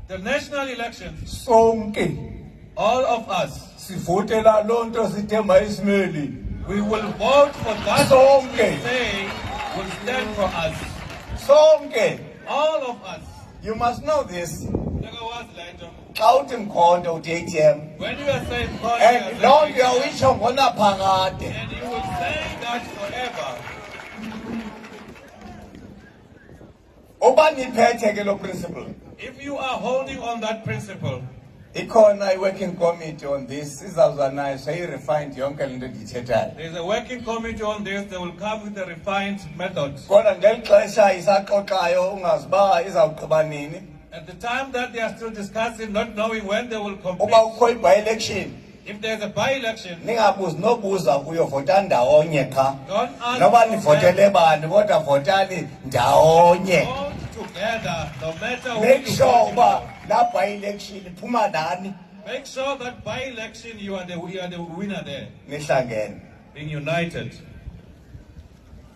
The national elections, sonke all of us, sivotela lonto sithemba isimeli we will vote for that Sonke. which we say will stand for us. sonke. All of us. You must know this. Ndakwazi le nto. Xa uthi mkhonto uthi ATM When you are saying God, and loo nto uyitsho ngonaphakade. and you will say that forever. Uba niphethe ke lo principle. If you are holding on that principle, Ikhona i-working committee on this sizawuza nayo seyi-refined yonke le nto ndiyithethayo. there is a working committee on this. They will come with a refined method. Kodwa ngeli xesha isaxoxayo ungazi uba izawugqiba nini. At the time that they are still discussing, not knowing when they will complete, Uba kukho i-by-election if there is a by-election, ningabuzi nobuza kuyo vota ndawonye qha. don't ask Noba for nivotele bani kodwa votani ndawonye. vote together, no matter who Make you sure vote uba for. la by-election iphuma nani Make sure that by-election you are the winner there, nihlangene. being united.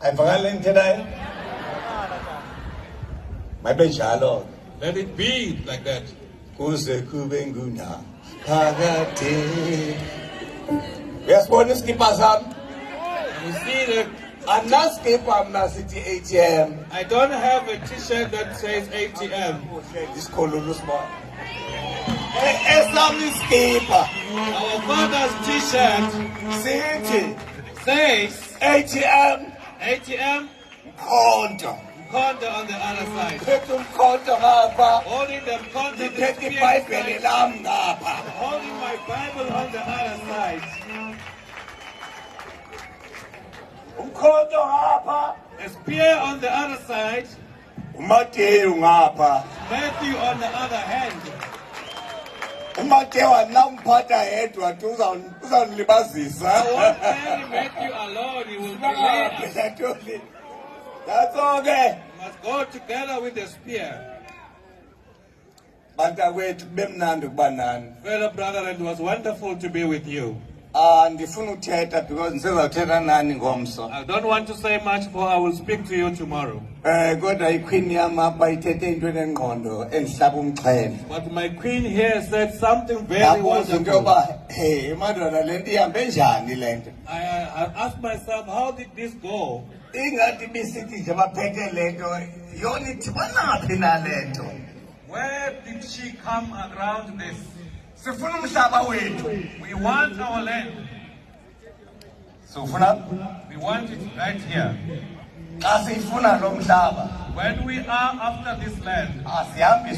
Ayivakali le ndithethayo? Mayibe njalo. Let it be like that. Kuze kube nguna phakade. Uyasibona iskipa sami? You see that Andinaskipa mna sithi ATM. I don't have a t-shirt that says ATM. Isikhululo sibona. Esami iskipa Our father's t-shirt sithi says ATM ATM, mkhonto. Conda on the other side. Phethe umkhonto ngapha. Holding the Conda, Ngiphethe iBhayibheli lami ngapha. holding my Bible on the other side. Umkhonto ngapha. A spear on the other side, uMateyu ngapha. Matthew on the other hand. uMateyu anamphatha yedwa uzawulibazisa. I won't carry Matthew alone, he will delay us. That's okay. We must go together with the spear. Bantakwethu kube mnandi ukuba nani. Fellow brother, it was wonderful to be with you. Ndifuna uthetha because ndisezawuthetha nani ngomso. I don't want to say much, for I will speak to you tomorrow. Kodwa iqueen yam apha ithethe into enengqondo endihlaba umxhele. But my queen here said something very Ndabuza into wonderful. yoba madoda le nto ihambe njani le nto. I asked myself, how did this go? Ingathi bisithi nje baphethe le nto yona idibana na le nto. Where did she come around this? Sifuna umhlaba wethu. We want our land. Sifuna We want it right here. xa sifuna lo mhlaba When we are after this land, asihambi